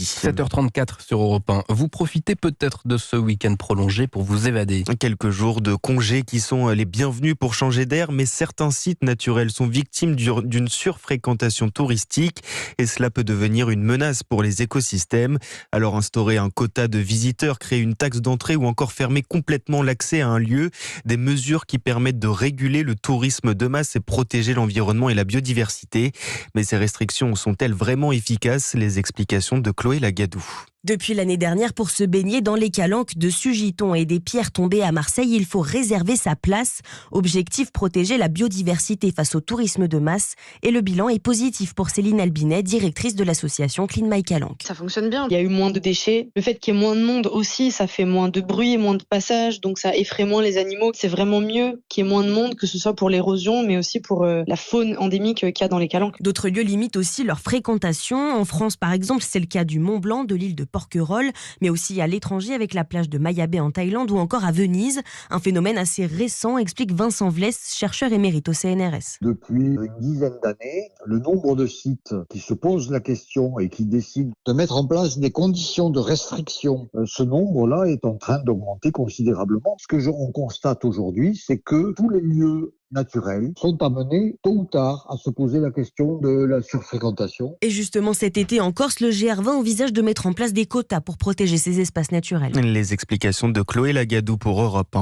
7h34 sur Europe 1. Vous profitez peut-être de ce week-end prolongé pour vous évader. Quelques jours de congés qui sont les bienvenus pour changer d'air, mais certains sites naturels sont victimes d'une surfréquentation touristique et cela peut devenir une menace pour les écosystèmes. Alors instaurer un quota de visiteurs, créer une taxe d'entrée ou encore fermer complètement l'accès à un lieu, des mesures qui permettent de réguler le tourisme de masse et protéger l'environnement et la biodiversité. Mais ces restrictions sont-elles vraiment efficaces? Les explications de Chloé Lagadou. Depuis l'année dernière, pour se baigner dans les calanques de Sugiton et des pierres tombées à Marseille, il faut réserver sa place. Objectif, protéger la biodiversité face au tourisme de masse. Et le bilan est positif pour Céline Albinet, directrice de l'association Clean My Calanque. Ça fonctionne bien. Il y a eu moins de déchets. Le fait qu'il y ait moins de monde aussi, ça fait moins de bruit, moins de passage, donc ça effraie moins les animaux. C'est vraiment mieux qu'il y ait moins de monde, que ce soit pour l'érosion, mais aussi pour la faune endémique qu'il y a dans les calanques. D'autres lieux limitent aussi leur fréquentation. En France, par exemple, c'est le cas du Mont Blanc, de l'île de Porquerolles, mais aussi à l'étranger avec la plage de Maya Bay en Thaïlande ou encore à Venise. Un phénomène assez récent, explique Vincent Vlès, chercheur émérite au CNRS. Depuis une dizaine d'années, le nombre de sites qui se posent la question et qui décident de mettre en place des conditions de restriction, ce nombre-là est en train d'augmenter considérablement. Ce que on constate aujourd'hui, c'est que tous les lieux naturels sont amenés tôt ou tard à se poser la question de la surfréquentation. Et justement cet été en Corse, le GR20 envisage de mettre en place des quotas pour protéger ces espaces naturels. Les explications de Chloé Lagadou pour Europe 1.